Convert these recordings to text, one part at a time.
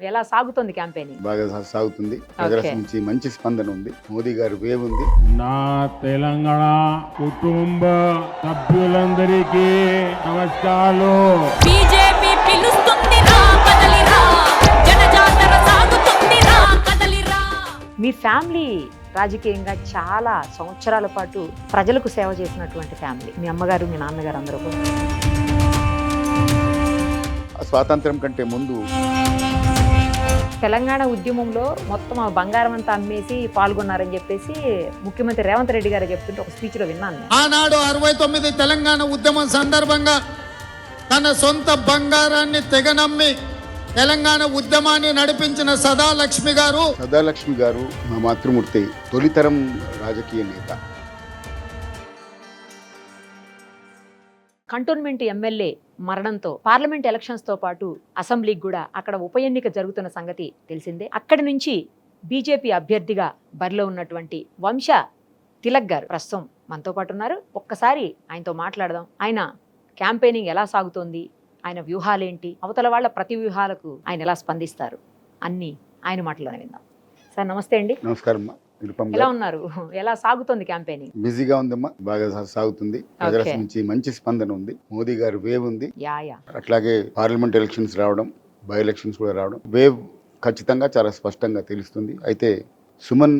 ఎలా సాగుతోంది క్యాంపెయినింగ్? బాగా సాగుతుంది. ప్రజల నుంచి మంచి స్పందన ఉంది. మోదీ గారి వేవ్ ఉంది. నా తెలంగాణ కుటుంబ సభ్యులందరికీ నమస్కారాలు. బీజేపీ పిలుస్తుంది రా కదలిరా, జనజాతర సాగుతుంది రా కదలిరా. మీ ఫ్యామిలీ రాజకీయంగా చాలా సంవత్సరాల పాటు ప్రజలకు సేవ చేసినటువంటి ఫ్యామిలీ. మీ అమ్మగారు, మీ నాన్నగారు అందరూ కూడా స్వాతంత్రం కంటే ముందు తెలంగాణ ఉద్యమంలో మొత్తం ఆ బంగారం అంతా అమ్మేసి పాల్గొన్నారని చెప్పేసి ముఖ్యమంత్రి రేవంత్ రెడ్డి గారు చెప్తుంటే ఒక స్పీచ్ లో విన్నాను. ఆనాడు 69 తెలంగాణ ఉద్యమం సందర్భంగా తన సొంత బంగారాన్ని తెగనమ్మి తెలంగాణ ఉద్యమాన్ని నడిపించిన సదాలక్ష్మి గారు మా మాతృమూర్తి, తొలితరం రాజకీయ నేత. కంటోన్మెంట్ ఎమ్మెల్యే మరణంతో పార్లమెంట్ ఎలక్షన్స్ తో పాటు అసెంబ్లీకి కూడా అక్కడ ఉప ఎన్నిక జరుగుతున్న సంగతి తెలిసిందే. అక్కడి నుంచి బీజేపీ అభ్యర్థిగా బరిలో ఉన్నటువంటి వంశ తిలక్ గారు ప్రస్తుతం మనతో పాటు ఉన్నారు. ఒక్కసారి ఆయనతో మాట్లాడదాం. ఆయన క్యాంపెయినింగ్ ఎలా సాగుతోంది, ఆయన వ్యూహాలేంటి, అవతల వాళ్ళ ప్రతి వ్యూహాలకు ఆయన ఎలా స్పందిస్తారు, అన్నీ ఆయన మాటలోనే విందాం. సార్ నమస్తే అండి. నమస్కారం. ఎలా ఉన్నారు? ఎలా సాగుతోంది క్యాంపెయినింగ్? బిజీగా ఉందమ్మా, బాగా సాగుతుంది. ప్రజల నుంచి మంచి స్పందన ఉంది. మోదీ గారి వేవ్ ఉంది. అట్లాగే పార్లమెంట్ ఎలక్షన్స్ రావడం, బై ఎలక్షన్స్ కూడా రావడం, వేవ్ ఖచ్చితంగా చాలా స్పష్టంగా తెలుస్తుంది. అయితే సుమన్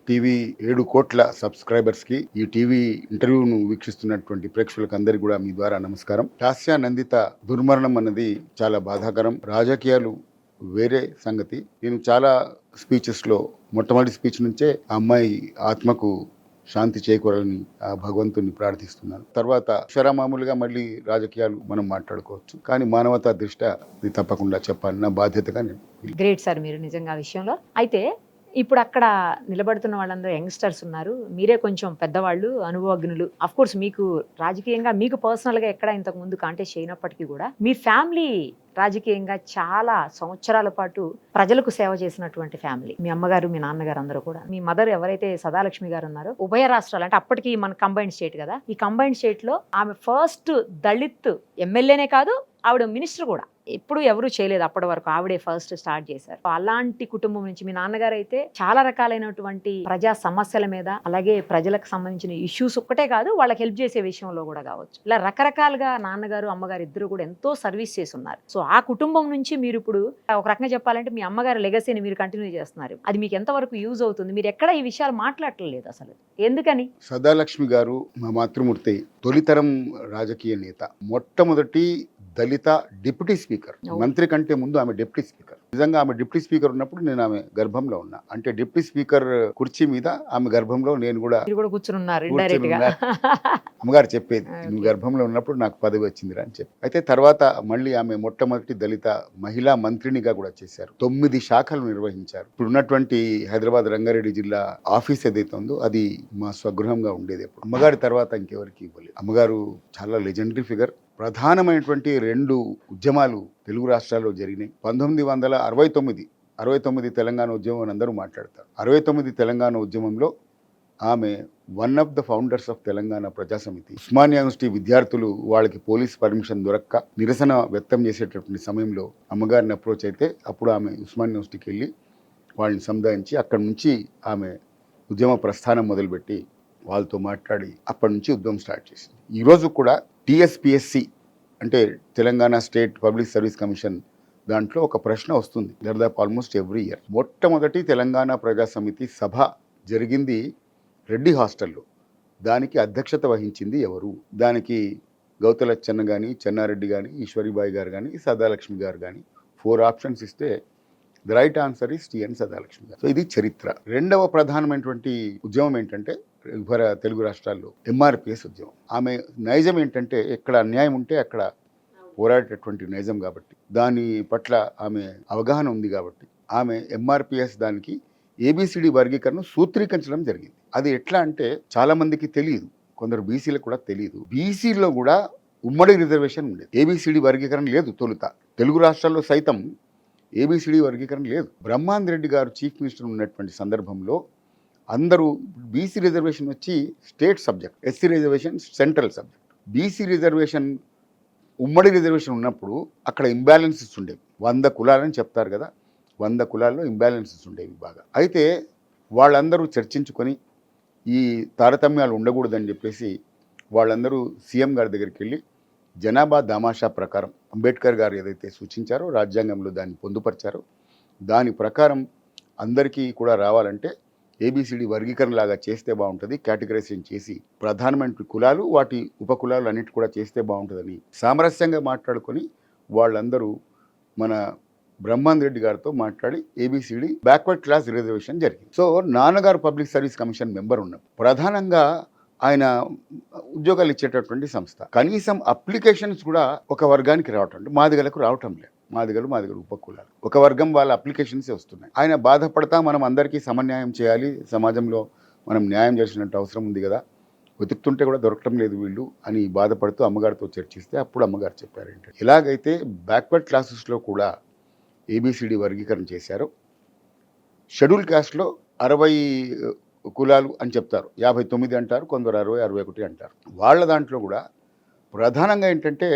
టీవీ 7 కోట్ల సబ్స్క్రైబర్స్కి, ఈ టీవీ ఇంటర్వ్యూను వీక్షిస్తున్నటువంటి ప్రేక్షకులకు అందరికీ కూడా మీ ద్వారా నమస్కారం. హాస్య నందిత దుర్మరణం అన్నది చాలా బాధాకరం. రాజకీయాలు వేరే సంగతి. నేను చాలా స్పీచెస్లో మొట్టమొదటి స్పీచ్ నుంచే ఆ అమ్మాయి ఆత్మకు శాంతి చేకూరాలని ఆ భగవంతుని ప్రార్థిస్తున్నాను. తర్వాత మామూలుగా మళ్ళీ రాజకీయాలు మనం మాట్లాడుకోవచ్చు, కానీ మానవతా దృష్ట్యా ఇది తప్పకుండా చెప్పాలన్న బాధ్యతగా నేను. గ్రేట్ సార్ మీరు నిజంగా ఆ విషయంలో. అయితే ఇప్పుడు అక్కడ నిలబడుతున్న వాళ్ళందరూ యంగ్స్టర్స్ ఉన్నారు, మీరే కొంచెం పెద్దవాళ్ళు, అనుభవజ్ఞులు. అఫ్ కోర్స్ మీకు రాజకీయంగా మీకు పర్సనల్గా ఎక్కడ ఇంతకు ముందు కాంటెస్ట్ చేయనప్పటికీ కూడా మీ ఫ్యామిలీ రాజకీయంగా చాలా సంవత్సరాల పాటు ప్రజలకు సేవ చేసినటువంటి ఫ్యామిలీ. మీ అమ్మగారు, మీ నాన్నగారు అందరూ కూడా. మీ మదర్ ఎవరైతే సదాలక్ష్మి గారు ఉన్నారో, ఉభయ రాష్ట్రాలు అంటే అప్పటికి మన కంబైన్డ్ స్టేట్ కదా, ఈ కంబైన్డ్ స్టేట్ లో ఆమె ఫస్ట్ దళిత్ ఎమ్మెల్యేనే కాదు, ఆవిడ మినిస్టర్ కూడా ఎప్పుడు ఎవరు చేయలేదు. అప్పటి వరకు ఆవిడే ఫస్ట్ స్టార్ట్ చేశారు. అలాంటి కుటుంబం నుంచి మీ నాన్నగారు అయితే చాలా రకాలైనటువంటి ప్రజా సమస్యల మీద, అలాగే ప్రజలకు సంబంధించిన ఇష్యూస్ ఒక్కటే కాదు, వాళ్ళకి హెల్ప్ చేసే విషయంలో కూడా కావచ్చు, ఇలా రకరకాలుగా నాన్నగారు అమ్మగారు ఇద్దరు కూడా ఎంతో సర్వీస్ చేసి ఉన్నారు. సో ఆ కుటుంబం నుంచి మీరు ఇప్పుడు ఒక రకంగా చెప్పాలంటే మీ అమ్మగారి లెగసీని మీరు కంటిన్యూ చేస్తున్నారు. అది మీకు ఎంతవరకు యూజ్ అవుతుంది? మీరు ఎక్కడ ఈ విషయాలు మాట్లాడలేదు అసలు, ఎందుకని? సదాలక్ష్మి గారు మా మాతృమూర్తి, తొలితరం రాజకీయ నేత, మొట్టమొదటి దళిత డిప్యూటీ స్పీకర్. మంత్రి కంటే ముందు ఆమె డిప్యూటీ స్పీకర్. నిజంగా ఆమె డిప్యూటీ స్పీకర్ ఉన్నప్పుడు నేను ఆమె గర్భంలో ఉన్నా. అంటే డిప్యూటీ స్పీకర్ కుర్చీ మీద ఆమె గర్భంలో నేను కూడా కూర్చున్నారు. అమ్మగారు చెప్పేది, నువ్వు గర్భంలో ఉన్నప్పుడు నాకు పదవి వచ్చిందిరా అని చెప్పి. అయితే తర్వాత మళ్ళీ ఆమె మొట్టమొదటి దళిత మహిళా మంత్రినిగా కూడా చేశారు. 9 శాఖలు నిర్వహించారు. ఇప్పుడు ఉన్నటువంటి హైదరాబాద్ రంగారెడ్డి జిల్లా ఆఫీస్ ఏదైతే ఉందో అది మా స్వగృహంగా ఉండేది. ఎప్పుడు అమ్మగారి తర్వాత ఇంకెవరికి ఇవ్వలేదు. అమ్మగారు చాలా లెజెండరీ ఫిగర్. ప్రధానమైనటువంటి 2 ఉద్యమాలు తెలుగు రాష్ట్రాల్లో జరిగినాయి. 1969 తెలంగాణ ఉద్యమం అని అందరూ మాట్లాడతారు. 69 తెలంగాణ ఉద్యమంలో ఆమె one of the founders of Telangana ప్రజా సమితి. ఉస్మానియా యూనివర్సిటీ విద్యార్థులు వాళ్ళకి పోలీస్ పర్మిషన్ దొరక్క నిరసన వ్యక్తం చేసేటటువంటి సమయంలో అమ్మగారిని అప్రోచ్ అయితే అప్పుడు ఆమె ఉస్మానియా యూనివర్సిటీకి వెళ్ళి వాళ్ళని సముదాయించి అక్కడి నుంచి ఆమె ఉద్యమ ప్రస్థానం మొదలుపెట్టి వాళ్ళతో మాట్లాడి అప్పటి నుంచి ఉద్యమం స్టార్ట్ చేసింది. ఈరోజు కూడా TSPSC అంటే Telangana state public service commission, దాంట్లో ఒక ప్రశ్న వస్తుంది దాదాపు ఆల్మోస్ట్ ఎవ్రీ ఇయర్. మొట్టమొదటి తెలంగాణ ప్రజా సమితి సభ జరిగింది రెడ్డి హాస్టల్లో. దానికి అధ్యక్షత వహించింది ఎవరు? దానికి గౌతలచ్చన్న కానీ, చెన్నారెడ్డి కానీ, ఈశ్వరీబాయి గారు కానీ, సదాలక్ష్మి గారు కానీ 4 ఆప్షన్స్ ఇస్తే the right answer is TN Sadalakshmi గారు. సో ఇది చరిత్ర. రెండవ ప్రధానమైనటువంటి ఉద్యమం ఏంటంటే ఉభయ తెలుగు రాష్ట్రాల్లో MRPS ఉద్యమం. ఆమె నైజం ఏంటంటే ఎక్కడ అన్యాయం ఉంటే అక్కడ పోరాడేటటువంటి నైజం కాబట్టి, దాని పట్ల ఆమె అవగాహన ఉంది కాబట్టి ఆమె MRPS దానికి ABCD వర్గీకరణ సూత్రీకరించడం జరిగింది. అది ఎట్లా అంటే చాలా మందికి తెలియదు, కొందరు బీసీలకు కూడా తెలియదు. బీసీలో కూడా ఉమ్మడి రిజర్వేషన్ ఉండేది. ABCD వర్గీకరణ లేదు. తొలుత తెలుగు రాష్ట్రాల్లో సైతం ABCD వర్గీకరణ లేదు. బ్రహ్మాంద్ రెడ్డి గారు చీఫ్ మినిస్టర్ ఉన్నటువంటి సందర్భంలో అందరూ బీసీ రిజర్వేషన్ వచ్చి state subject, SC reservation central subject. BC reservation ఉమ్మడి రిజర్వేషన్ ఉన్నప్పుడు అక్కడ ఇంబ్యాలెన్సెస్ ఉండేవి. 100 కులాలని చెప్తారు కదా, 100 కులాల్లో ఇంబ్యాలెన్సెస్ ఉండేవి బాగా. అయితే వాళ్ళందరూ చర్చించుకొని ఈ తారతమ్యాలు ఉండకూడదని చెప్పేసి వాళ్ళందరూ సీఎం గారి దగ్గరికి వెళ్ళి జనాభా దామాషా ప్రకారం అంబేద్కర్ గారు ఏదైతే సూచించారో రాజ్యాంగంలో దాన్ని పొందుపరిచారో దాని ప్రకారం అందరికీ కూడా రావాలంటే ఏబిసిడి వర్గీకరణ లాగా చేస్తే బాగుంటుంది, కేటగరైజేషన్ చేసి ప్రధానమైన కులాలు వాటి ఉపకులాలు అన్నిటి కూడా చేస్తే బాగుంటుందని సామరస్యంగా మాట్లాడుకొని వాళ్ళందరూ మన బ్రహ్మాంద్ రెడ్డి గారితో మాట్లాడి ఏబిసిడి బ్యాక్వర్డ్ క్లాస్ రిజర్వేషన్ జరిగింది. సో నాన్నగారు పబ్లిక్ సర్వీస్ కమిషన్ మెంబర్ ఉన్నారు. ప్రధానంగా ఆయన ఉద్యోగాలు ఇచ్చేటటువంటి సంస్థ. కనీసం అప్లికేషన్స్ కూడా ఒక వర్గానికి రావటం, మాదిగలకు రావటం లేదు. మాదిగలు ఉపకులాలు ఒక వర్గం వాళ్ళ అప్లికేషన్సే వస్తున్నాయి. ఆయన బాధపడతా మనం అందరికీ సమన్యాయం చేయాలి, సమాజంలో మనం న్యాయం చేసినట్టు అవసరం ఉంది కదా, వెతుకుతుంటే కూడా దొరకటం లేదు వీళ్ళు అని బాధపడుతూ అమ్మగారితో చర్చిస్తే అప్పుడు అమ్మగారు చెప్పారు ఏంటంటే, ఎలాగైతే బ్యాక్వర్డ్ క్లాసెస్లో కూడా ఏబిసిడి వర్గీకరణ చేశారో షెడ్యూల్ క్యాస్ట్లో 60 కులాలు అని చెప్తారు, 59 అంటారు, కొందరు 60, 61 అంటారు. వాళ్ళ దాంట్లో కూడా ప్రధానంగా ఏంటంటే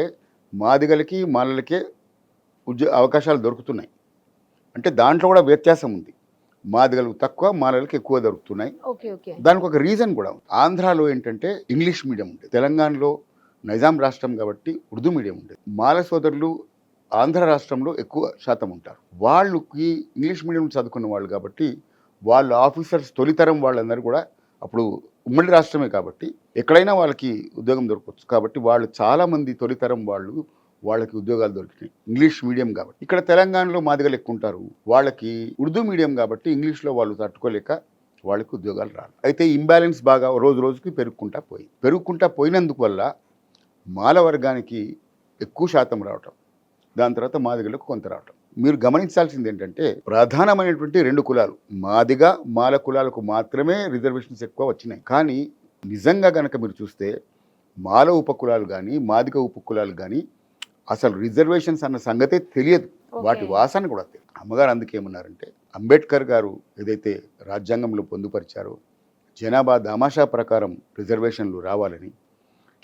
మాదిగలకి మాలలకే అవకాశాలు దొరుకుతున్నాయి. అంటే దాంట్లో కూడా వ్యత్యాసం ఉంది. మాదిగలకు తక్కువ, మాలలకు ఎక్కువ దొరుకుతున్నాయి. దానికి ఒక రీజన్ కూడా ఉంది. ఆంధ్రాలో ఏంటంటే ఇంగ్లీష్ మీడియం ఉండేది, తెలంగాణలో నైజాం రాష్ట్రం కాబట్టి ఉర్దూ మీడియం ఉండేది. మాల సోదరులు ఆంధ్ర రాష్ట్రంలో ఎక్కువ శాతం ఉంటారు. వాళ్ళకి ఇంగ్లీష్ మీడియం చదువుకున్న వాళ్ళు కాబట్టి వాళ్ళ ఆఫీసర్స్ తొలితరం వాళ్ళందరూ కూడా అప్పుడు ఉమ్మడి రాష్ట్రమే కాబట్టి ఎక్కడైనా వాళ్ళకి ఉద్యోగం దొరకవచ్చు. కాబట్టి వాళ్ళు చాలామంది తొలితరం వాళ్ళకి ఉద్యోగాలు దొరికినాయి ఇంగ్లీష్ మీడియం కాబట్టి. ఇక్కడ తెలంగాణలో మాదిగలు ఎక్కువ ఉంటారు, వాళ్ళకి ఉర్దూ మీడియం కాబట్టి ఇంగ్లీష్లో వాళ్ళు తట్టుకోలేక వాళ్ళకి ఉద్యోగాలు రాదు. అయితే ఇంబ్యాలెన్స్ బాగా రోజు రోజుకి పెరుగుకుంటా పోయినందుకు వల్ల మాల వర్గానికి ఎక్కువ శాతం రావటం, దాని తర్వాత మాదిగలకు కొంత రావటం. మీరు గమనించాల్సింది ఏంటంటే ప్రధానమైనటువంటి 2 కులాలు మాదిగ మాల కులాలకు మాత్రమే రిజర్వేషన్స్ ఎక్కువ వచ్చినాయి. కానీ నిజంగా కనుక మీరు చూస్తే మాల ఉపకులాలు కానీ మాదిగ ఉపకులాలు కానీ అసలు రిజర్వేషన్స్ అన్న సంగతే తెలియదు, వాటి వాసన కూడా తెలియదు. అమ్మగారు అందుకేమన్నారంటే అంబేద్కర్ గారు ఏదైతే రాజ్యాంగంలో పొందుపరిచారో జనాభా దామాషా ప్రకారం రిజర్వేషన్లు రావాలని,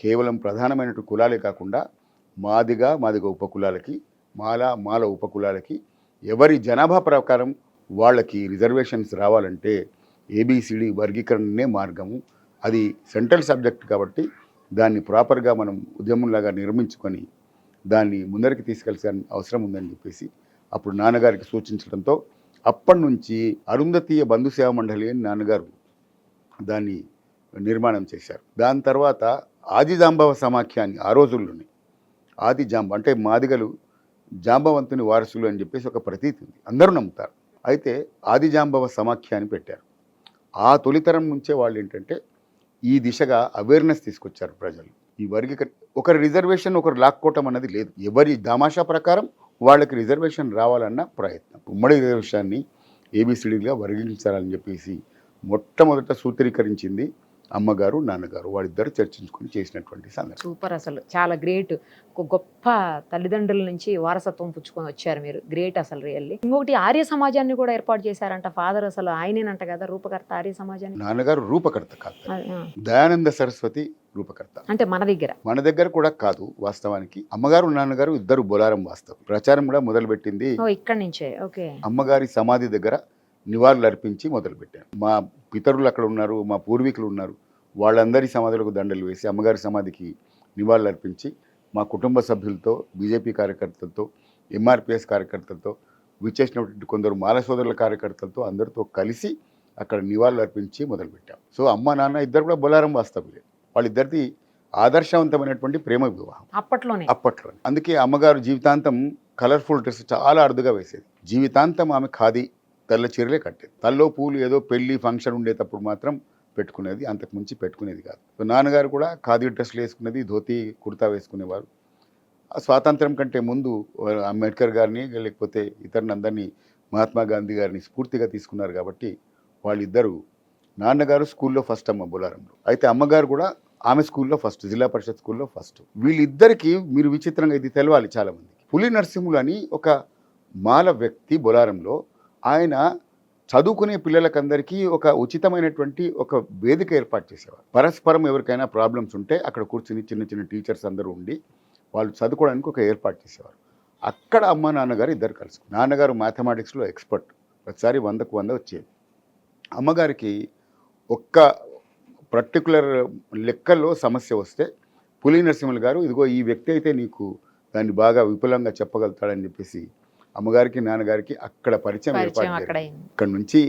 కేవలం ప్రధానమైన కులాలే కాకుండా మాదిగ ఉపకులాలకి మాల ఉపకులాలకి ఎవరి జనాభా ప్రకారం వాళ్ళకి రిజర్వేషన్స్ రావాలంటే ఏబిసిడి వర్గీకరణనే మార్గము. అది సెంట్రల్ సబ్జెక్ట్ కాబట్టి దాన్ని ప్రాపర్గా మనం ఉద్యమంలాగా నిర్మించుకొని దాన్ని ముందరికి తీసుకెళ్లాల్సిన అవసరం ఉందని చెప్పేసి అప్పుడు నాన్నగారికి సూచించడంతో అప్పటి నుంచి అరుంధతీయ బంధు సేవా మండలి అని నాన్నగారు దాన్ని నిర్మాణం చేశారు. దాని తర్వాత ఆదిజాంబవ సమాఖ్యాన్ని ఆ రోజుల్లోనే ఆదిజాంబ అంటే మాదిగలు జాంబవంతుని వారసులు అని చెప్పేసి ఒక ప్రతీతి ఉంది, అందరూ నమ్ముతారు. అయితే ఆదిజాంబవ సమాఖ్య అని పెట్టారు. ఆ తొలితరం నుంచే వాళ్ళు ఏంటంటే ఈ దిశగా అవేర్నెస్ తీసుకొచ్చారు ప్రజలు. ఈ వర్గీకరణ ఒకరి రిజర్వేషన్ ఒకరు లాక్కోవటం అన్నది లేదు, ఎవరి దామాషా ప్రకారం వాళ్ళకి రిజర్వేషన్ రావాలన్న ప్రయత్నం. ఉమ్మడి రిజర్వేషన్ని ఏబిసిడిగా వర్గీకరించాలని చెప్పేసి మొట్టమొదట సూత్రీకరించింది అమ్మగారు నాన్నగారు, వాళ్ళిద్దరు చర్చించుకుని చేసినటువంటి సంగతి. సూపర్, అసలు చాలా గ్రేట్. ఒక గొప్ప తల్లిదండ్రుల నుంచి వారసత్వం పుచ్చుకొని వచ్చారు మీరు, గ్రేట్ అసలు రియల్లీ. ఇంకొకటి ఆర్య సమాజాన్ని కూడా ఏర్పాటు చేశారంట ఫాదర్, అసలు ఆయనేనంట కదా రూపకర్త ఆర్య సమాజాన్ని. నాన్నగారు రూపకర్త కాదు, దయానంద సరస్వతి రూపకర్త. అంటే మన దగ్గర కూడా కాదు వాస్తవానికి. అమ్మగారు నాన్నగారు ఇద్దరు బొలారం వాస్తవం. ప్రచారం కూడా మొదలుపెట్టింది ఇక్కడి నుంచే. ఓకే, అమ్మగారి సమాధి దగ్గర నివాళులు అర్పించి మొదలుపెట్టాను. మా పితరులు అక్కడ ఉన్నారు, మా పూర్వీకులు ఉన్నారు, వాళ్ళందరి సమాధులకు దండలు వేసి అమ్మగారి సమాధికి నివాళులు అర్పించి మా కుటుంబ సభ్యులతో, బీజేపీ కార్యకర్తలతో, ఎంఆర్పిఎస్ కార్యకర్తలతో, విచ్చేసినటువంటి కొందరు మాల సోదరుల కార్యకర్తలతో అందరితో కలిసి అక్కడ నివాళులు అర్పించి మొదలుపెట్టాం. సో అమ్మ నాన్న ఇద్దరు కూడా బొలారం వాస్తవ్యులే. వాళ్ళిద్దరిది ఆదర్శవంతమైనటువంటి ప్రేమ వివాహం అప్పట్లోనే. అందుకే అమ్మగారు జీవితాంతం కలర్ఫుల్ డ్రెస్ చాలా అరుదుగా వేసేది. జీవితాంతం ఆమె ఖాదీ తెల్ల చీరలే కట్టేది. తల్లో పూలు ఏదో పెళ్లి ఫంక్షన్ ఉండేటప్పుడు మాత్రం పెట్టుకునేది, అంతకు మించి పెట్టుకునేది కాదు. సో నాన్నగారు కూడా ఖాదీ డ్రెస్లు వేసుకునేది, ధోతి కుర్తా వేసుకునేవారు. స్వాతంత్రం కంటే ముందు అంబేద్కర్ గారిని లేకపోతే ఇతరులందరినీ మహాత్మా గాంధీ గారిని స్ఫూర్తిగా తీసుకున్నారు కాబట్టి వాళ్ళిద్దరూ, నాన్నగారు స్కూల్లో ఫస్ట్ అమ్మ బొలారంలో, అయితే అమ్మగారు కూడా ఆమె స్కూల్లో ఫస్ట్, జిల్లా పరిషత్ స్కూల్లో ఫస్ట్. వీళ్ళిద్దరికీ మీరు విచిత్రంగా ఇది తెలవాలి చాలామందికి, పులి నరసింహులు అని ఒక మాల వ్యక్తి బొలారంలో ఆయన చదువుకునే పిల్లలకందరికీ ఒక ఉచితమైనటువంటి ఒక వేదిక ఏర్పాటు చేసేవారు. పరస్పరం ఎవరికైనా ప్రాబ్లమ్స్ ఉంటే అక్కడ కూర్చుని చిన్న చిన్న టీచర్స్ అందరూ ఉండి వాళ్ళు చదువుకోవడానికి ఒక ఏర్పాటు చేసేవారు. అక్కడ అమ్మ నాన్నగారు ఇద్దరు కలిసి, నాన్నగారు మ్యాథమెటిక్స్లో ఎక్స్పర్ట్, ప్రతిసారి 100కు 100 వచ్చేది. అమ్మగారికి ఒక్క పర్టికులర్ లెక్కల్లో సమస్య వస్తే పులి నరసింహులు గారు ఇదిగో ఈ వ్యక్తి అయితే నీకు దాన్ని బాగా విపులంగా చెప్పగలుగుతాడని చెప్పేసి అమ్మగారికి నాన్నగారికి అక్కడ పరిచయం పరిచయం ఏర్పాటు అక్కడ జరిగింది. అయింది. అక్కడ నుంచి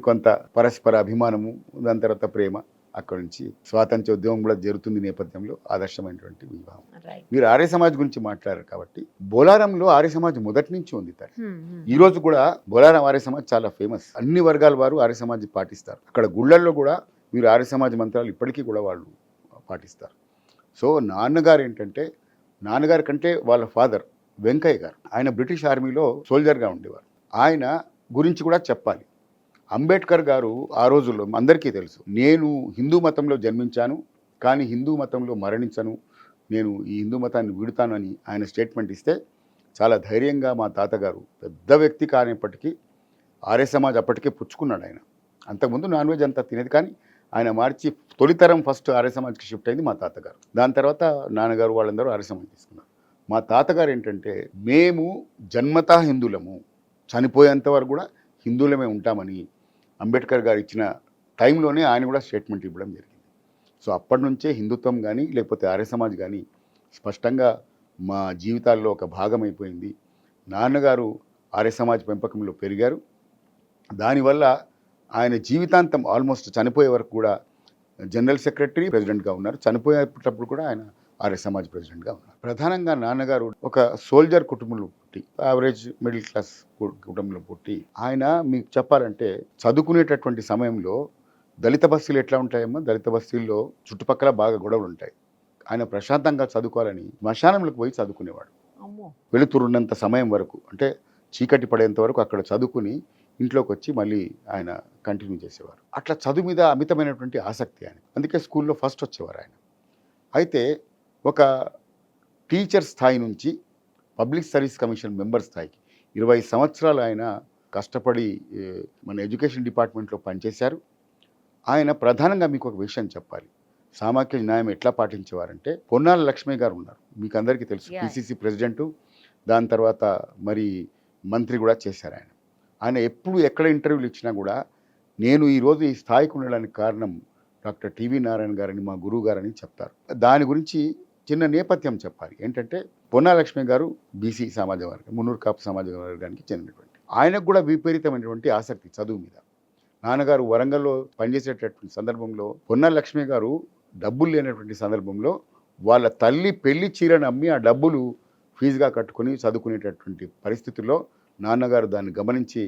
కొంత పరస్పర అభిమానము, దాని తర్వాత ప్రేమ, అక్కడ నుంచి స్వాతంత్ర్య ఉద్యమం కూడా జరుగుతుంది నేపథ్యంలో ఆదర్శమైనటువంటి వివాహం. రైట్. మీరు ఆర్య సమాజ్ గురించి మాట్లాడారు కాబట్టి బోలారంలో ఆర్య సమాజ్ మొదటి నుంచి ఉంది తల్లి. ఈ రోజు కూడా బోలారం ఆర్య సమాజ్ చాలా ఫేమస్. అన్ని వర్గాల వారు ఆర్య సమాజ్ పాటిస్తారు. అక్కడ గుళ్ళల్లో కూడా మీరు ఆర్య సమాజ్ మంత్రాలు ఇప్పటికీ కూడా వాళ్ళు పాటిస్తారు. సో నాన్నగారు ఏంటంటే, నాన్నగారి కంటే వాళ్ళ ఫాదర్ వెంకయ్య గారు, ఆయన బ్రిటిష్ ఆర్మీలో సోల్జర్గా ఉండేవారు. ఆయన గురించి కూడా చెప్పాలి. అంబేద్కర్ గారు ఆ రోజుల్లో అందరికీ తెలుసు, నేను హిందూ మతంలో జన్మించాను కానీ హిందూ మతంలో మరణించను, నేను ఈ హిందూ మతాన్ని వీడుతాను అని ఆయన స్టేట్మెంట్ ఇస్తే చాలా ధైర్యంగా మా తాతగారు, పెద్ద వ్యక్తి కానిప్పటికీ ఆర్య సమాజ్ అప్పటికే పుచ్చుకున్నాడు. ఆయన అంతకుముందు నాన్ వెజ్ అంతా తినేది, కానీ ఆయన మార్చి తొలితరం ఫస్ట్ ఆర్య సమాజ్కి షిఫ్ట్ అయింది మా తాతగారు. దాని తర్వాత నాన్నగారు వాళ్ళందరూ ఆర్య సమాజ్ తీసుకున్నారు. మా తాతగారు ఏంటంటే, మేము జన్మతా హిందువులము, చనిపోయేంత వరకు కూడా హిందువులమే ఉంటామని అంబేద్కర్ గారు ఇచ్చిన టైంలోనే ఆయన కూడా స్టేట్మెంట్ ఇవ్వడం జరిగింది. సో అప్పటి నుంచే హిందుత్వం కానీ లేకపోతే ఆర్య సమాజ్ కానీ స్పష్టంగా మా జీవితాల్లో ఒక భాగం అయిపోయింది. నాన్నగారు ఆర్య సమాజ్ పెంపకంలో పెరిగారు. దానివల్ల ఆయన జీవితాంతం ఆల్మోస్ట్ చనిపోయే వరకు కూడా జనరల్ సెక్రటరీ, ప్రెసిడెంట్గా ఉన్నారు. చనిపోయేటప్పుడు కూడా ఆయన ఆర్య సమాజ్ ప్రెసిడెంట్గా ఉన్నారు. ప్రధానంగా నాన్నగారు ఒక సోల్జర్ కుటుంబంలో పుట్టి, యావరేజ్ మిడిల్ క్లాస్ కుటుంబంలో పుట్టి, ఆయన మీకు చెప్పాలంటే చదువుకునేటటువంటి సమయంలో దళిత బస్తీలు ఎట్లా ఉంటాయమ్మా, దళిత బస్తీల్లో చుట్టుపక్కల బాగా గొడవలు ఉంటాయి. ఆయన ప్రశాంతంగా చదువుకోవాలని శ్మశానంలోకి పోయి చదువుకునేవాడు. వెలుతురున్నంత సమయం వరకు, అంటే చీకటి పడేంత వరకు అక్కడ చదువుకుని ఇంట్లోకి వచ్చి మళ్ళీ ఆయన కంటిన్యూ చేసేవారు. అట్లా చదువు మీద అమితమైనటువంటి ఆసక్తి ఆయన. అందుకే స్కూల్లో ఫస్ట్ వచ్చేవారు ఆయన. అయితే ఒక టీచర్ స్థాయి నుంచి పబ్లిక్ సర్వీస్ కమిషన్ మెంబర్ స్థాయికి 20 సంవత్సరాలు ఆయన కష్టపడి మన ఎడ్యుకేషన్ డిపార్ట్మెంట్లో పనిచేశారు. ఆయన ప్రధానంగా మీకు ఒక విషయం చెప్పాలి, సామాఖ్య న్యాయం ఎట్లా పాటించేవారంటే, పొన్నాల లక్ష్మి గారు ఉన్నారు, మీకు అందరికీ తెలుసు, పిసిసి ప్రెసిడెంటు, దాని తర్వాత మరి మంత్రి కూడా చేశారు ఆయన. ఆయన ఎప్పుడు ఎక్కడ ఇంటర్వ్యూలు ఇచ్చినా కూడా, నేను ఈరోజు ఈ స్థాయికి ఉండడానికి కారణం డాక్టర్ టివి నారాయణ గారని, మా గురువు గారని చెప్తారు. దాని గురించి చిన్న నేపథ్యం చెప్పాలి. ఏంటంటే, పొన్నాల లక్ష్మి గారు బీసీ సమాజ వర్గం, మున్నూరు కాపు సమాజ వర్గానికి చెందినటువంటి, ఆయనకు కూడా విపరీతమైనటువంటి ఆసక్తి చదువు మీద. నాన్నగారు వరంగల్లో పనిచేసేటటువంటి సందర్భంలో పొన్నాల లక్ష్మి గారు డబ్బులు లేనటువంటి సందర్భంలో వాళ్ళ తల్లి పెళ్లి చీరను అమ్మి ఆ డబ్బులు ఫీజుగా కట్టుకుని చదువుకునేటటువంటి పరిస్థితుల్లో నాన్నగారు దాన్ని గమనించి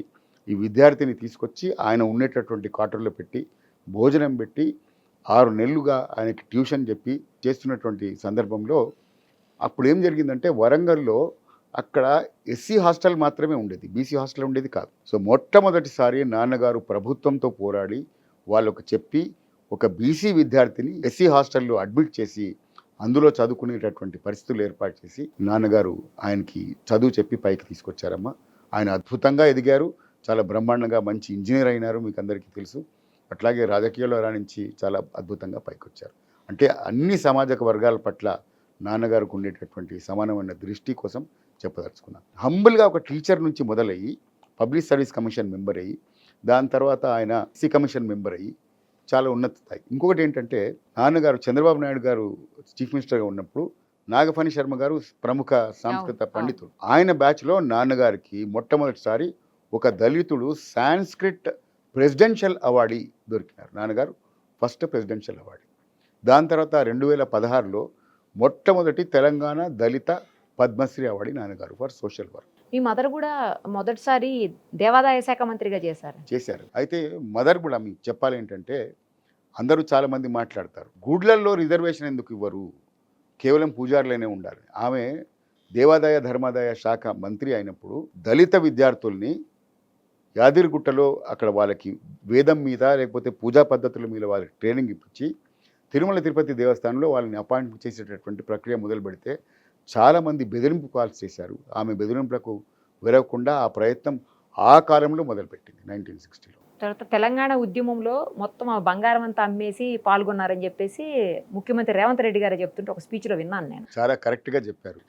ఈ విద్యార్థిని తీసుకొచ్చి ఆయన ఉండేటటువంటి క్వార్టర్లో పెట్టి భోజనం పెట్టి 6 నెలలుగా ఆయనకి ట్యూషన్ చెప్పి చేస్తున్నటువంటి సందర్భంలో అప్పుడు ఏం జరిగిందంటే, వరంగల్లో అక్కడ ఎస్సీ హాస్టల్ మాత్రమే ఉండేది, బీసీ హాస్టల్ ఉండేది కాదు. సో మొట్టమొదటిసారి నాన్నగారు ప్రభుత్వంతో పోరాడి వాళ్ళకు చెప్పి ఒక బీసీ విద్యార్థిని ఎస్సీ హాస్టల్లో అడ్మిట్ చేసి అందులో చదువుకునేటటువంటి పరిస్థితులు ఏర్పాటు చేసి నాన్నగారు ఆయనకి చదువు చెప్పి పైకి తీసుకొచ్చారమ్మా. ఆయన అద్భుతంగా ఎదిగారు, చాలా బ్రహ్మాండంగా మంచి ఇంజనీర్ అయినారు, మీకు అందరికీ తెలుసు. అట్లాగే రాజకీయాల్లో రాణించి చాలా అద్భుతంగా పైకి వచ్చారు. అంటే అన్ని సామాజిక వర్గాల పట్ల నాన్నగారికి ఉండేటటువంటి సమానమైన దృష్టి కోసం చెప్పదలుచుకున్నాను. హంబుల్గా ఒక టీచర్ నుంచి మొదలయ్యి పబ్లిక్ సర్వీస్ కమిషన్ మెంబర్ అయ్యి, దాని తర్వాత ఆయన సి కమిషన్ మెంబర్ అయ్యి చాలా ఉన్నత స్థాయి. ఇంకొకటి ఏంటంటే, నాన్నగారు చంద్రబాబు నాయుడు గారు చీఫ్ మినిస్టర్గా ఉన్నప్పుడు నాగఫణి శర్మ గారు ప్రముఖ సంస్కృత పండితుడు, ఆయన బ్యాచ్లో నాన్నగారికి మొట్టమొదటిసారి ఒక దళితుడు సాంస్క్రిట్ ప్రెసిడెన్షియల్ అవార్డీ దొరికినారు. నాన్నగారు ఫస్ట్ ప్రెసిడెన్షియల్ అవార్డీ. దాని తర్వాత 2016లో మొట్టమొదటి తెలంగాణ దళిత పద్మశ్రీ అవార్డీ నాన్నగారు for social work. Me mother కూడా మొదటిసారి దేవాదాయ శాఖ మంత్రిగా చేశారు. అయితే మదర్ కూడా మీకు చెప్పాలి ఏంటంటే, అందరూ చాలామంది మాట్లాడతారు, గుడ్లల్లో రిజర్వేషన్ ఎందుకు ఇవ్వరు, కేవలం పూజారులనే ఉండాలి. ఆమె దేవాదాయ ధర్మాదాయ శాఖ మంత్రి అయినప్పుడు దళిత విద్యార్థుల్ని యాదగిరిగుట్టలో అక్కడ వాళ్ళకి వేదం మీద లేకపోతే పూజా పద్ధతుల మీద వాళ్ళకి ట్రైనింగ్ ఇప్పించి తిరుమల తిరుపతి దేవస్థానంలో వాళ్ళని అపాయింట్మెంట్ చేసేటటువంటి ప్రక్రియ మొదలు పెడితే చాలామంది బెదిరింపు కాల్స్ చేశారు. ఆమె బెదిరింపులకు వెరవకుండా ఆ ప్రయత్నం ఆ కాలంలో మొదలుపెట్టింది 1960లో. తర్వాత తెలంగాణ ఉద్యమంలో మొత్తం ఆ బంగారం అంతా అమ్మేసి పాల్గొన్నారని చెప్పేసి ముఖ్యమంత్రి రేవంత్ రెడ్డి గారు చెప్తుంటే ఒక స్పీచ్లో విన్నాను నేను. చాలా కరెక్ట్గా చెప్పారు.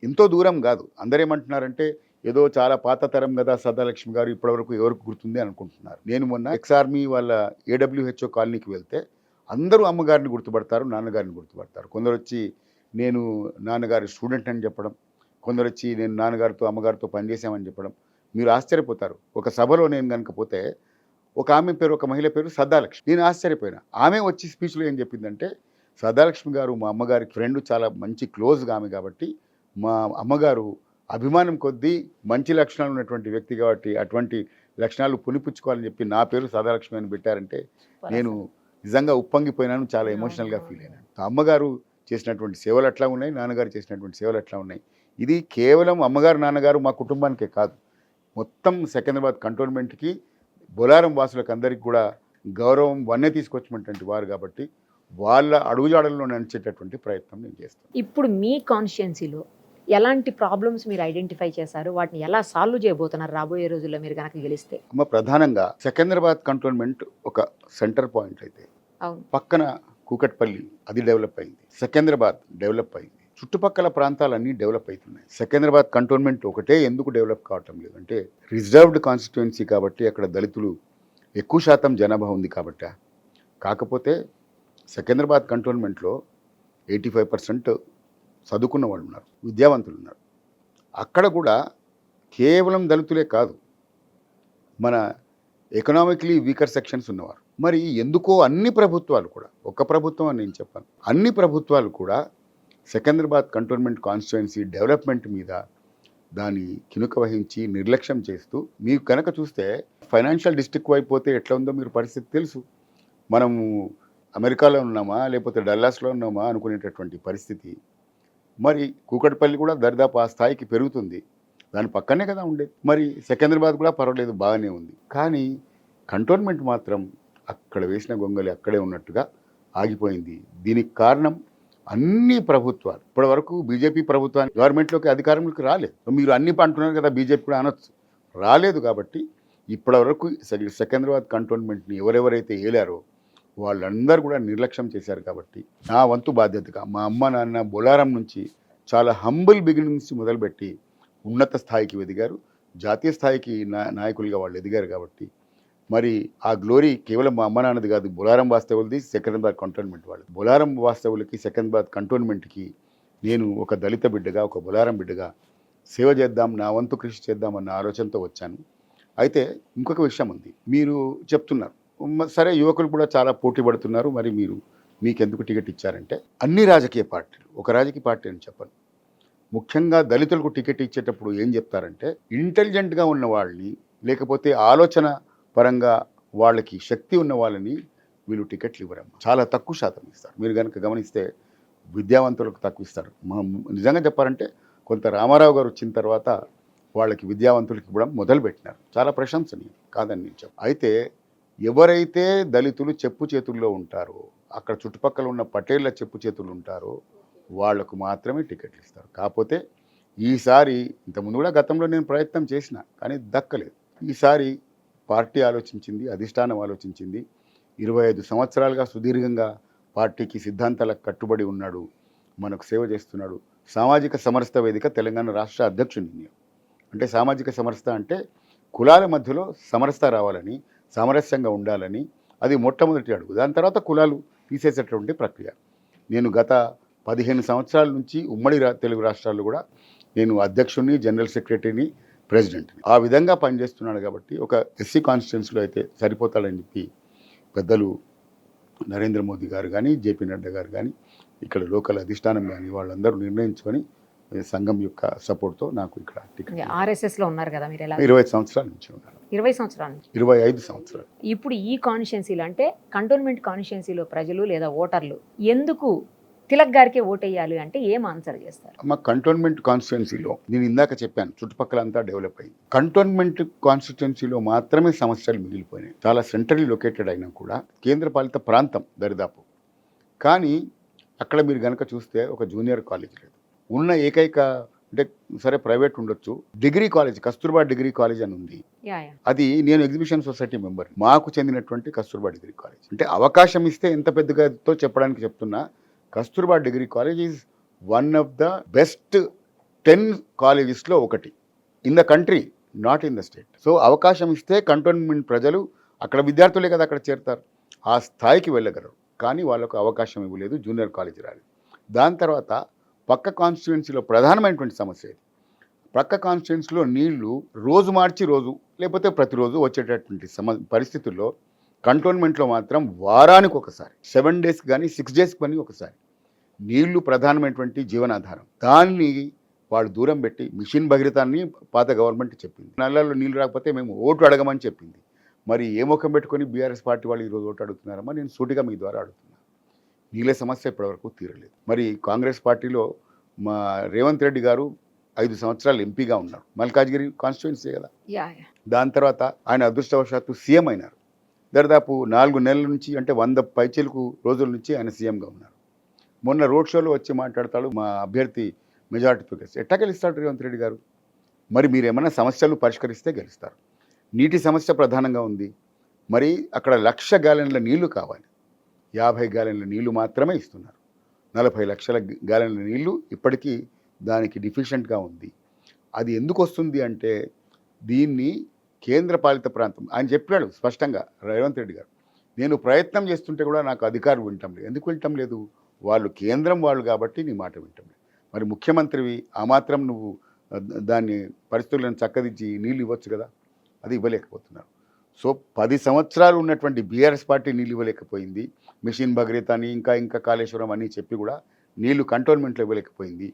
ఎంతో దూరం కాదు. అందరూ ఏమంటున్నారంటే ఏదో చాలా పాత తరం కదా సదాలక్ష్మి గారు, ఇప్పటివరకు ఎవరికి గుర్తుంది అనుకుంటున్నారు. నేను మొన్న ఎక్స్ ఆర్మీ వాళ్ళ AWHO కాలనీకి వెళ్తే అందరూ అమ్మగారిని గుర్తుపడతారు, నాన్నగారిని గుర్తుపడతారు. కొందరు వచ్చి నేను నాన్నగారి స్టూడెంట్ అని చెప్పడం, కొందరు వచ్చి నేను నాన్నగారితో అమ్మగారితో పనిచేసామని చెప్పడం. మీరు ఆశ్చర్యపోతారు. ఒక సభలో నేను కనుక పోతే ఒక ఆమె పేరు, ఒక మహిళ పేరు సదాలక్ష్మి. నేను ఆశ్చర్యపోయినా. ఆమె వచ్చి స్పీచ్లో ఏం చెప్పిందంటే, సదాలక్ష్మి గారు మా అమ్మగారి ఫ్రెండ్, చాలా మంచి క్లోజ్గా ఆమె కాబట్టి మా అమ్మగారు అభిమానం కొద్దీ మంచి లక్షణాలు ఉన్నటువంటి వ్యక్తి కాబట్టి అటువంటి లక్షణాలు పునిపుచ్చుకోవాలని చెప్పి నా పేరు సదాలక్ష్మి అని పెట్టారంటే నేను నిజంగా ఉప్పొంగిపోయినాను, చాలా ఎమోషనల్గా ఫీల్ అయినాను. అమ్మగారు చేసినటువంటి సేవలు అట్లా ఉన్నాయి, నాన్నగారు చేసినటువంటి సేవలు అట్లా ఉన్నాయి. ఇది కేవలం అమ్మగారు నాన్నగారు మా కుటుంబానికే కాదు, మొత్తం సికింద్రాబాద్ కంటోన్మెంట్కి, బొలారం వాసులకు అందరికీ కూడా గౌరవం వన్నె తీసుకొచ్చినటువంటి వారు కాబట్టి వాళ్ళ అడుగుజాడల్లో నడిచేటటువంటి ప్రయత్నం నేను చేస్తాను. ఇప్పుడు మీ కాన్స్టిట్యున్సీలో ఎలాంటి ప్రాబ్లమ్స్ మీరు ఐడెంటిఫై చేశారు, వాటిని ఎలా సాల్వ్ చేయబోతున్నారు రాబోయే రోజుల్లో మీరు కనుక గెలిస్తే? అమ్మ, ప్రధానంగా సికింద్రాబాద్ కంటోన్మెంట్ ఒక సెంటర్ పాయింట్ అయితే, అవును, పక్కన కూకట్పల్లి అది డెవలప్ అయింది, సికింద్రాబాద్ డెవలప్ అయింది, చుట్టుపక్కల ప్రాంతాలన్నీ డెవలప్ అవుతున్నాయి. సికింద్రాబాద్ కంటోన్మెంట్ ఒకటే ఎందుకు డెవలప్ కావటం లేదు అంటే, రిజర్వ్డ్ కాన్స్టిట్యుయెన్సీ కాబట్టి అక్కడ దళితులు ఎక్కువ శాతం జనాభా ఉంది కాబట్టి. కాకపోతే సికింద్రాబాద్ కంటోన్మెంట్లో 85% చదువుకున్న వాళ్ళు ఉన్నారు, విద్యావంతులు ఉన్నారు. అక్కడ కూడా కేవలం దళితులే కాదు, మన ఎకనామికలీ వీకర్ సెక్షన్స్ ఉన్నవారు. మరి ఎందుకో అన్ని ప్రభుత్వాలు కూడా, ఒక్క ప్రభుత్వం అని నేను చెప్పాను, అన్ని ప్రభుత్వాలు కూడా సికింద్రాబాద్ కంటోన్మెంట్ కాన్స్టిట్యుయెన్సీ డెవలప్మెంట్ మీద దాన్ని కినుక వహించి నిర్లక్ష్యం చేస్తూ, మీకు కనుక చూస్తే ఫైనాన్షియల్ డిస్ట్రిక్ట్ వైపు పోతే ఎట్లా ఉందో మీరు పరిస్థితి తెలుసు. మనము అమెరికాలో ఉన్నామా లేకపోతే డల్లాస్లో ఉన్నామా అనుకునేటటువంటి పరిస్థితి. మరి కూకట్పల్లి కూడా దరిదాపు ఆ స్థాయికి పెరుగుతుంది, దాని పక్కనే కదా ఉండేది. మరి సికింద్రాబాద్ కూడా పర్వాలేదు, బాగానే ఉంది. కానీ కంటోన్మెంట్ మాత్రం అక్కడ వేసిన గొంగలి అక్కడే ఉన్నట్టుగా ఆగిపోయింది. దీనికి కారణం అన్ని ప్రభుత్వాలు. ఇప్పటి వరకు బీజేపీ ప్రభుత్వానికి గవర్నమెంట్లోకి అధికారంలోకి రాలేదు. మీరు అన్ని అంటున్నారు కదా, బీజేపీ కూడా అనొచ్చు, రాలేదు. కాబట్టి ఇప్పటి వరకు సికింద్రాబాద్ కంటోన్మెంట్ని ఎవరెవరైతే ఏలారో వాళ్ళందరూ కూడా నిర్లక్ష్యం చేశారు. కాబట్టి నా వంతు బాధ్యతగా మా అమ్మ నాన్న బొలారం నుంచి చాలా హంబుల్ బిగినింగ్స్ మొదలుపెట్టి ఉన్నత స్థాయికి ఎదిగారు, జాతీయ స్థాయికి నాయకులుగా వాళ్ళు ఎదిగారు. కాబట్టి మరి ఆ గ్లోరీ కేవలం మా అమ్మ నాన్నది కాదు, బొలారం వాస్తవులది, సికింద్రాబాద్ కంటోన్మెంట్ వాళ్ళు. బొలారం వాస్తవులకి, సికింద్రాబాద్ కంటోన్మెంట్కి నేను ఒక దళిత బిడ్డగా, ఒక బొలారం బిడ్డగా సేవ చేద్దాం, నా వంతు కృషి చేద్దాం అన్న ఆలోచనతో వచ్చాను. అయితే ఇంకొక విషయం ఉంది, మీరు చెప్తున్నారు సరే యువకులు కూడా చాలా పోటీ పడుతున్నారు, మరి మీకెందుకు టికెట్ ఇచ్చారంటే, అన్ని రాజకీయ పార్టీలు, ఒక రాజకీయ పార్టీ అని చెప్పను, ముఖ్యంగా దళితులకు టికెట్ ఇచ్చేటప్పుడు ఏం చెప్తారంటే, ఇంటెలిజెంట్గా ఉన్న వాళ్ళని, లేకపోతే ఆలోచన పరంగా వాళ్ళకి శక్తి ఉన్న వాళ్ళని వీళ్ళు టికెట్లు ఇవ్వరమ్మా, చాలా తక్కువ శాతం ఇస్తారు. మీరు కనుక గమనిస్తే విద్యావంతులకు తక్కువ ఇస్తారు. నిజంగా చెప్పారంటే కొంత రామారావు గారు వచ్చిన తర్వాత వాళ్ళకి విద్యావంతులకు ఇవ్వడం మొదలుపెట్టినారు, చాలా ప్రశంసనీయం కాదని నేను చెప్పాను. అయితే ఎవరైతే దళితులు చెప్పు చేతుల్లో ఉంటారో, అక్కడ చుట్టుపక్కల ఉన్న పటేళ్ల చెప్పు చేతులు ఉంటారో వాళ్లకు మాత్రమే టికెట్లు ఇస్తారు. కాకపోతే ఈసారి, ఇంతకుముందు కూడా గతంలో నేను ప్రయత్నం చేసిన కానీ దక్కలేదు. ఈసారి పార్టీ ఆలోచించింది, అధిష్టానం ఆలోచించింది. 25 సంవత్సరాలుగా సుదీర్ఘంగా పార్టీకి సిద్ధాంతాలకు కట్టుబడి ఉన్నాడు, మనకు సేవ చేస్తున్నాడు. సామాజిక సమరసత వేదిక తెలంగాణ రాష్ట్ర అధ్యక్షుడిని. అంటే సామాజిక సమరసత అంటే కులాల మధ్యలో సమరసత రావాలని, సామరస్యంగా ఉండాలని, అది మొట్టమొదటి అడుగు. దాని తర్వాత కులాలు తీసేసేటటువంటి ప్రక్రియ. నేను గత 15 సంవత్సరాల నుంచి ఉమ్మడి తెలుగు రాష్ట్రాల్లో కూడా నేను అధ్యక్షుడిని, జనరల్ సెక్రటరీని, ప్రెసిడెంట్ని ఆ విధంగా పనిచేస్తున్నాడు. కాబట్టి ఒక ఎస్సీ కాన్స్టిట్యున్సీలో అయితే సరిపోతాడని చెప్పి పెద్దలు నరేంద్ర మోదీ గారు కానీ, జేపీ నడ్డా గారు కానీ, ఇక్కడ లోకల్ అధిష్టానం కానీ వాళ్ళందరూ నిర్ణయించుకొని సంఘం యొక్క సపోర్ట్తో నాకు ఇక్కడ టికెట్. ఆర్ఎస్ఎస్లో ఉన్నారు కదా మీరు, ఎలా? 20 సంవత్సరాల నుంచి ఉన్నారు. 20 సంవత్సరాల నుంచి? 25 సంవత్సరాలు. ఇప్పుడు ఈ కాన్స్టిట్యున్సీలో అంటే కంటోన్మెంట్ కాన్స్టిట్యున్సీలో ప్రజలు లేదా ఓటర్లు ఎందుకు తిలక్ గారికి ఓటేయాలి అంటే ఏం ఆన్సర్ చేస్తారు? మా కంటోన్మెంట్ కాన్స్టిట్యున్సీలో నేను ఇందాక చెప్పాను, చుట్టుపక్కల అంతా డెవలప్ అయింది. కంటోన్మెంట్ కాన్స్టిట్యున్సీలో మాత్రమే సమస్యలు మిగిలిపోయినాయి. చాలా సెంట్రల్లీ లొకేటెడ్ అయినా కూడా కేంద్రపాలిత ప్రాంతం దరిదాపు. కానీ అక్కడ మీరు కనుక చూస్తే ఒక జూనియర్ కాలేజ్ లేదు. ఉన్న ఏకైక, అంటే సరే ప్రైవేట్ ఉండొచ్చు, degree college, Kasturba degree college అని ఉంది. అది నేను ఎగ్జిబిషన్ సొసైటీ మెంబర్, మాకు చెందినటువంటి కస్తూర్బా డిగ్రీ కాలేజ్. అంటే అవకాశం ఇస్తే ఎంత పెద్దగాతో చెప్పడానికి చెప్తున్నా, Kasturba degree college is one of the best 10 కాలేజెస్లో ఒకటి in the country, not in the state. So అవకాశం ఇస్తే కంటోన్మెంట్ ప్రజలు అక్కడ విద్యార్థులే కదా అక్కడ చేరుతారు, ఆ స్థాయికి వెళ్ళగలరు. కానీ వాళ్ళకు అవకాశం ఇవ్వలేదు, జూనియర్ కాలేజ్ రాలేదు. దాని తర్వాత పక్క కాన్స్టిట్యుయెన్సీలో ప్రధానమైనటువంటి సమస్య ఇది. పక్క కాన్స్టిట్యుయెన్సీలో నీళ్లు రోజు మార్చి రోజు లేకపోతే ప్రతిరోజు వచ్చేటటువంటి పరిస్థితుల్లో కంటోన్మెంట్లో మాత్రం వారానికి ఒకసారి, 7 డేస్కి కానీ 6 డేస్కి కానీ ఒకసారి నీళ్లు ప్రధానమైనటువంటి జీవనాధారం. దాన్ని వాళ్ళు దూరం పెట్టి మిషన్ భగీరథాన్ని పాత గవర్నమెంట్ చెప్పింది. నల్లలో నీళ్లు రాకపోతే మేము ఓటు అడగమని చెప్పింది. మరి ఏ ముఖం పెట్టుకొని బీఆర్ఎస్ పార్టీ వాళ్ళు ఈరోజు ఓటు అడుగుతున్నారమ్మా? నేను సూటిగా మీ ద్వారా అడుగుతున్నాను. నీళ్ళ సమస్య ఇప్పటివరకు తీరలేదు. మరి కాంగ్రెస్ పార్టీలో మా రేవంత్ రెడ్డి గారు 5 సంవత్సరాలు ఎంపీగా ఉన్నారు, మల్కాజ్గిరి కాన్స్టిట్యుయెన్సీ కదా. దాని తర్వాత ఆయన అదృష్టవశాత్తు సీఎం అయినారు. దాదాపు 4 నెలల నుంచి, అంటే 100 పైచిలకు రోజుల నుంచి ఆయన సీఎంగా ఉన్నారు. మొన్న రోడ్ షోలో వచ్చి మాట్లాడతాడు, మా అభ్యర్థి మెజార్టీతో గెలిచి. ఎట్టా గెలుస్తాడు రేవంత్ రెడ్డి గారు? మరి మీరు ఏమైనా సమస్యలు పరిష్కరిస్తే గెలుస్తారు. నీటి సమస్య ప్రధానంగా ఉంది. మరి అక్కడ 1,00,000 గ్యాలన్ల నీళ్లు కావాలి, 50 గ్యాలన్ల నీళ్లు మాత్రమే ఇస్తున్నారు. 40 లక్షల గ్యాలన్ల నీళ్లు ఇప్పటికీ దానికి డిఫిషియెంట్గా ఉంది. అది ఎందుకు వస్తుంది అంటే దీన్ని కేంద్ర పాలిత ప్రాంతం, ఆయన చెప్పాడు స్పష్టంగా రేవంత్ రెడ్డి గారు, నేను ప్రయత్నం చేస్తుంటే కూడా నాకు అధికారం వింటం లేదు. ఎందుకు వింటం లేదు? వాళ్ళు కేంద్రం వాళ్ళు కాబట్టి నీ మాట వింటం లేదు. మరి ముఖ్యమంత్రివి, ఆ మాత్రం నువ్వు దాన్ని పరిస్థితులను చక్కదిద్ది నీళ్ళు ఇవ్వచ్చు కదా, అది ఇవ్వలేకపోతున్నారు. సో 10 సంవత్సరాలు ఉన్నటువంటి బీఆర్ఎస్ పార్టీ నీళ్ళు ఇవ్వలేకపోయింది. మిషన్ భగీరథ అని ఇంకా కాళేశ్వరం అని చెప్పి కూడా నీళ్లు కంటోన్మెంట్లో ఇవ్వలేకపోయింది.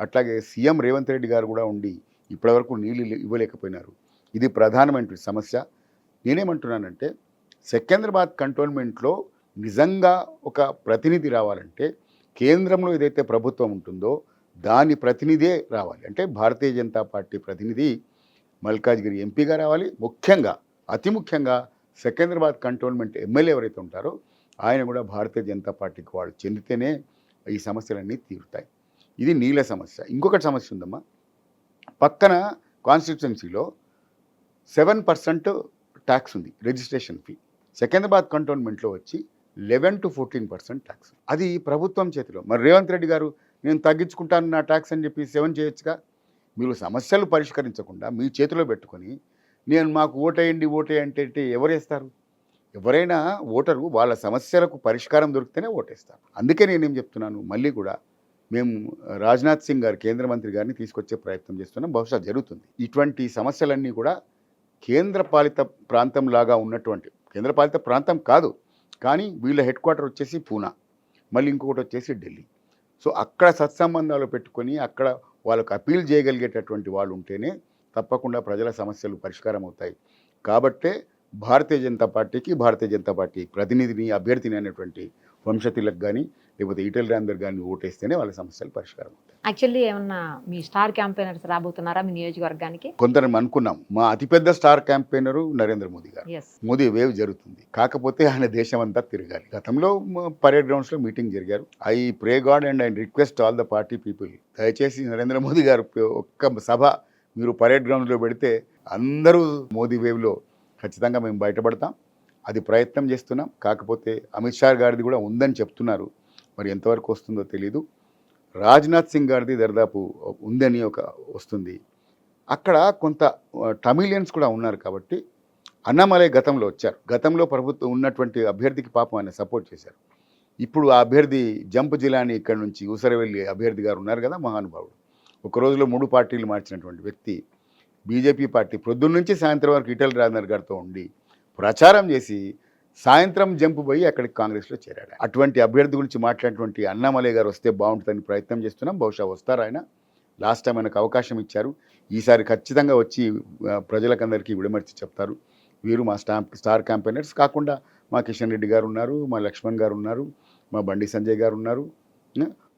అట్లాగే సీఎం రేవంత్ రెడ్డి గారు కూడా ఉండి ఇప్పటివరకు నీళ్ళు ఇవ్వలేకపోయినారు. ఇది ప్రధానమైన సమస్య. నేనేమంటున్నానంటే సికింద్రాబాద్ కంటోన్మెంట్లో నిజంగా ఒక ప్రతినిధి రావాలంటే కేంద్రంలో ఏదైతే ప్రభుత్వం ఉంటుందో దాని ప్రతినిధే రావాలి. అంటే భారతీయ జనతా పార్టీ ప్రతినిధి మల్కాజ్గిరి ఎంపీగా రావాలి. ముఖ్యంగా, అతి ముఖ్యంగా సికింద్రాబాద్ కంటోన్మెంట్ ఎమ్మెల్యే ఎవరైతే ఉంటారో ఆయన కూడా భారతీయ జనతా పార్టీకి వాళ్ళు చెందితేనే ఈ సమస్యలన్నీ తీరుతాయి. ఇది నీళ్ళ సమస్య. ఇంకొకటి సమస్య ఉందమ్మా, పక్కన కాన్స్టిట్యుయెన్సీలో 7% ట్యాక్స్ ఉంది, రిజిస్ట్రేషన్ ఫీ. సికింద్రాబాద్ కంటోన్మెంట్లో వచ్చి 11 to 14% ట్యాక్స్. అది ప్రభుత్వం చేతిలో. మరి రేవంత్ రెడ్డి గారు నేను తగ్గించుకుంటాను నా ట్యాక్స్ అని చెప్పి 7 చేయొచ్చుగా. మీరు సమస్యలు పరిష్కరించకుండా మీ చేతిలో పెట్టుకొని నేను మాకు ఓటేయండి అంటే ఎవరు వేస్తారు? ఎవరైనా ఓటరు వాళ్ళ సమస్యలకు పరిష్కారం దొరికితేనే ఓటేస్తారు. అందుకే నేనేం చెప్తున్నాను, మళ్ళీ కూడా మేము రాజ్నాథ్ సింగ్ గారు కేంద్ర మంత్రి గారిని తీసుకొచ్చే ప్రయత్నం చేస్తున్నాం. బహుశా జరుగుతుంది. ఇటువంటి సమస్యలన్నీ కూడా కేంద్రపాలిత ప్రాంతం లాగా ఉన్నటువంటి, కేంద్రపాలిత ప్రాంతం కాదు కానీ వీళ్ళ హెడ్ క్వార్టర్ వచ్చేసి పూనా, మళ్ళీ ఇంకొకటి వచ్చేసి ఢిల్లీ. సో అక్కడ సత్సంబంధాలు పెట్టుకొని అక్కడ వాళ్ళకు అపీల్ చేయగలిగేటటువంటి వాళ్ళు ఉంటేనే తప్పకుండా ప్రజల సమస్యలు పరిష్కారం అవుతాయి. కాబట్టే భారతీయ జనతా పార్టీ ప్రతినిధిని, అభ్యర్థిని అనేటువంటి వంశతిలకు కానీ లేకపోతే ఈటెల రాజేందర్ గారిని ఓటేస్తేనే వాళ్ళ సమస్యలు పరిష్కారం అవుతాయి. యాక్చువల్లీ ఏమన్నా మీ స్టార్ క్యాంపెయినర్స్ రాబోతున్నారా మీ నియోజకవర్గానికి? కొందరం అనుకున్నాం. మా అతిపెద్ద స్టార్ క్యాంపెయినరు నరేంద్ర మోదీ గారు. మోదీ వేవ్ జరుగుతుంది. కాకపోతే ఆయన దేశం అంతా తిరగాలి. గతంలో పరేడ్ గ్రౌండ్స్లో మీటింగ్ జరిగారు. I pray God and I request all the party people, దయచేసి నరేంద్ర మోదీ గారు ఒక్క సభ మీరు పరేడ్ గ్రౌండ్లో పెడితే అందరూ మోదీ వేవ్లో ఖచ్చితంగా మేము బయటపడతాం. అది ప్రయత్నం చేస్తున్నాం. కాకపోతే అమిత్ షా గారిది కూడా ఉందని చెప్తున్నారు. మరి ఎంతవరకు వస్తుందో తెలీదు. రాజ్నాథ్ సింగ్ గారిది దర్దాపు ఉందని వస్తుంది. అక్కడ కొంత తమిళియన్స్ కూడా ఉన్నారు కాబట్టి అన్నామలై గతంలో వచ్చారు. గతంలో ప్రభుత్వం ఉన్నటువంటి అభ్యర్థికి పాపం ఆయన సపోర్ట్ చేశారు. ఇప్పుడు ఆ అభ్యర్థి జంప్ జిలాని ఇక్కడ నుంచి ఊసరవెల్లి అభ్యర్థి గారు ఉన్నారు కదా, మహానుభావుడు. ఒక రోజులో 3 పార్టీలు మార్చినటువంటి వ్యక్తి బీజేపీ పార్టీ ప్రొద్దున్న నుంచి సాయంత్రం వరకు ఈటెల రాజేందర్ గారితో ఉండి ప్రచారం చేసి సాయంత్రం జంపు పోయి అక్కడికి కాంగ్రెస్లో చేరాడు. అటువంటి అభ్యర్థి గురించి మాట్లాడినటువంటి అన్నామలై గారు వస్తే బాగుంటుందని ప్రయత్నం చేస్తున్నాం. బహుశా వస్తారు ఆయన. లాస్ట్ టైం ఆయనకు అవకాశం ఇచ్చారు. ఈసారి ఖచ్చితంగా వచ్చి ప్రజలకందరికీ విడమర్చి చెప్తారు. వీరు మా స్టార్ క్యాంపెయినర్స్ కాకుండా మా కిషన్ రెడ్డి గారు ఉన్నారు, మా లక్ష్మణ్ గారు ఉన్నారు, మా బండి సంజయ్ గారు ఉన్నారు.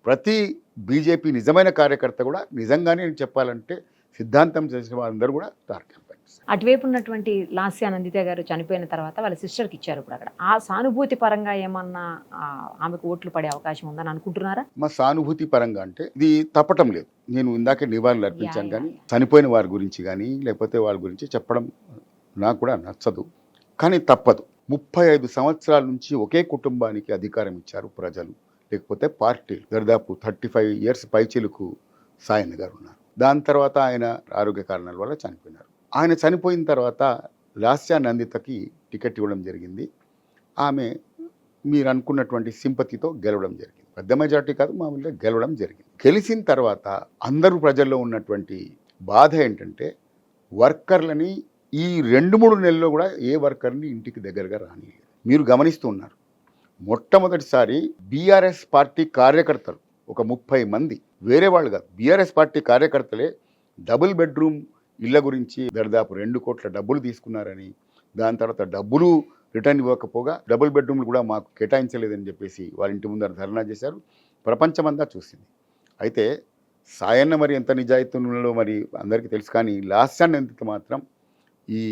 ప్రతి బీజేపీ నిజమైన కార్యకర్త కూడా నిజంగానే చెప్పాలంటే సిద్ధాంతం చేసిన వాళ్ళందరూ కూడా స్టార్ క్యాంపెయినర్స్. అటువైపు ఉన్నటువంటి లాస్యా నందిత గారు చనిపోయిన తర్వాత వాళ్ళ సిస్టర్కి ఇచ్చారు. ఇప్పుడు అక్కడ ఆ సానుభూతి పరంగా ఏమన్నా ఆమెకు ఓట్లు పడే అవకాశం ఉందని అనుకుంటున్నారా? మా సానుభూతి పరంగా అంటే ఇది తప్పటం లేదు. నేను ఇందాకే నివాళులు అర్పించాను కానీ చనిపోయిన వారి గురించి కానీ లేకపోతే వాళ్ళ గురించి చెప్పడం నాకు కూడా నచ్చదు. కానీ తప్పదు. 35 సంవత్సరాల నుంచి ఒకే కుటుంబానికి అధికారం ఇచ్చారు ప్రజలు, లేకపోతే పార్టీలు. దాదాపు 35 years పైచిలుకు సాయన్న గారు ఉన్నారు. దాని తర్వాత ఆయన ఆరోగ్య కారణాల వల్ల చనిపోయినారు. ఆయన చనిపోయిన తర్వాత లాస్యా నందితకి టికెట్ ఇవ్వడం జరిగింది. ఆమె మీరు అనుకున్నటువంటి సింపతితో గెలవడం జరిగింది. పెద్ద మెజార్టీ కాదు, మామూలుగా గెలవడం జరిగింది. గెలిచిన తర్వాత అందరూ ప్రజల్లో ఉన్నటువంటి బాధ ఏంటంటే వర్కర్లని ఈ 2-3 నెలల్లో కూడా ఏ వర్కర్ని ఇంటికి దగ్గరగా రానిలేదు. మీరు గమనిస్తూ ఉన్నారు. మొట్టమొదటిసారి బీఆర్ఎస్ పార్టీ కార్యకర్తలు ఒక 30 మంది, వేరే వాళ్ళు కాదు, బీఆర్ఎస్ పార్టీ కార్యకర్తలే డబుల్ బెడ్రూమ్ ఇళ్ల గురించి దాదాపు 2 కోట్ల డబ్బులు తీసుకున్నారని, దాని తర్వాత డబ్బులు రిటర్న్ ఇవ్వకపోగా డబుల్ బెడ్రూమ్లు కూడా మాకు కేటాయించలేదని చెప్పేసి వాళ్ళ ఇంటి ముందర ధర్నా చేశారు. ప్రపంచమంతా చూసింది. అయితే సాయన్న మరి ఎంత నిజాయితీలో మరి అందరికీ తెలుసు. కానీ లాస్యా నందిత మాత్రం ఈ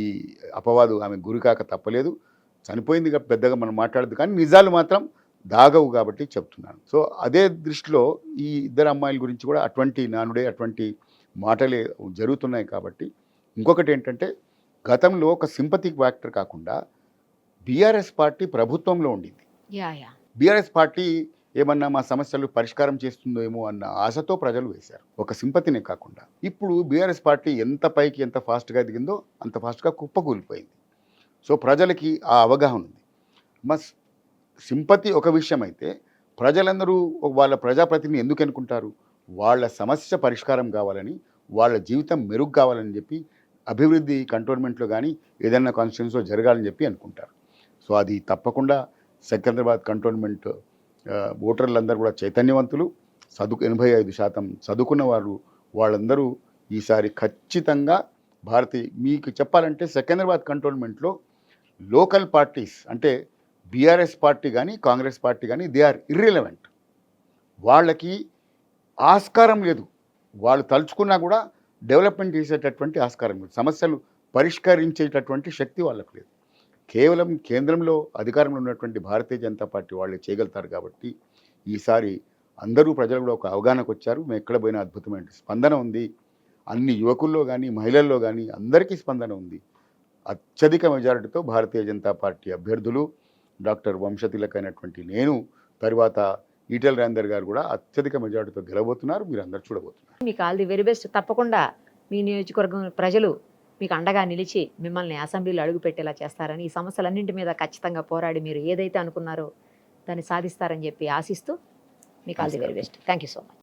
అపవాదు ఆమె గురికాక తప్పలేదు. చనిపోయింది పెద్దగా మనం మాట్లాడదు, కానీ నిజాలు మాత్రం దాగవు కాబట్టి చెప్తున్నాను. సో అదే దృష్టిలో ఈ ఇద్దరు అమ్మాయిల గురించి కూడా అటువంటి నానుడే అటువంటి మాటలే జరుగుతున్నాయి. కాబట్టి ఇంకొకటి ఏంటంటే గతంలో ఒక సింపతిక్ ఫ్యాక్టర్ కాకుండా బీఆర్ఎస్ పార్టీ ప్రభుత్వంలో ఉండింది. బీఆర్ఎస్ పార్టీ ఏమన్నా మా సమస్యలు పరిష్కారం చేస్తుందేమో అన్న ఆశతో ప్రజలు వేశారు, ఒక సింపతినే కాకుండా. ఇప్పుడు బీఆర్ఎస్ పార్టీ ఎంత పైకి ఎంత ఫాస్ట్గా దిగిందో అంత ఫాస్ట్గా కుప్పకూలిపోయింది. సో ప్రజలకి ఆ అవగాహన ఉంది. మా సింపతి ఒక విషయం అయితే ప్రజలందరూ వాళ్ళ ప్రజాప్రతినిధిని ఎందుకు అనుకుంటారు? వాళ్ళ సమస్య పరిష్కారం కావాలని, వాళ్ళ జీవితం మెరుగు కావాలని చెప్పి, అభివృద్ధి కంటోన్మెంట్లో కానీ ఏదైనా కాన్స్టిట్యున్సీలో జరగాలని చెప్పి అనుకుంటారు. సో అది తప్పకుండా సికింద్రాబాద్ కంటోన్మెంట్ ఓటర్లందరూ కూడా చైతన్యవంతులు, 85% చదువుకున్న వారు, వాళ్ళందరూ ఈసారి ఖచ్చితంగా మీకు చెప్పాలంటే సికింద్రాబాద్ కంటోన్మెంట్లో లోకల్ పార్టీస్ అంటే బీఆర్ఎస్ పార్టీ కానీ కాంగ్రెస్ పార్టీ కానీ దే ఆర్ ఇర్రిలవెంట్. వాళ్ళకి ఆస్కారం లేదు. వాళ్ళు తలుచుకున్నా కూడా డెవలప్మెంట్ చేసేటటువంటి ఆస్కారం లేదు, సమస్యలు పరిష్కరించేటటువంటి శక్తి వాళ్ళకు లేదు. కేవలం కేంద్రంలో అధికారంలో ఉన్నటువంటి భారతీయ జనతా పార్టీ వాళ్ళే చేయగలుగుతారు. కాబట్టి ఈసారి అందరూ ప్రజలు కూడా ఒక అవగాహనకు వచ్చారు. మేము ఎక్కడ పోయినా అద్భుతమైన స్పందన ఉంది. అన్ని యువకుల్లో కానీ మహిళల్లో కానీ అందరికీ స్పందన ఉంది. అత్యధిక మెజారిటీతో భారతీయ జనతా పార్టీ అభ్యర్థులు డాక్టర్ వంశతిలక్ అయినటువంటి నేను, తర్వాత ఈటెల రాజేందర్ గారు కూడా అత్యధిక మెజారిటీతో గెలవబోతున్నారు. మీరు అందరు చూడబోతున్నారు. మీకు ఆల్ ది వెరీ బెస్ట్. తప్పకుండా మీ నియోజకవర్గం ప్రజలు మీకు అండగా నిలిచి మిమ్మల్ని అసెంబ్లీలో అడుగుపెట్టేలా చేస్తారని, ఈ సమస్యలన్నింటి మీద ఖచ్చితంగా పోరాడి మీరు ఏదైతే అనుకున్నారో దాన్ని సాధిస్తారని చెప్పి ఆశిస్తూ మీకు all the very best. Thank you so much.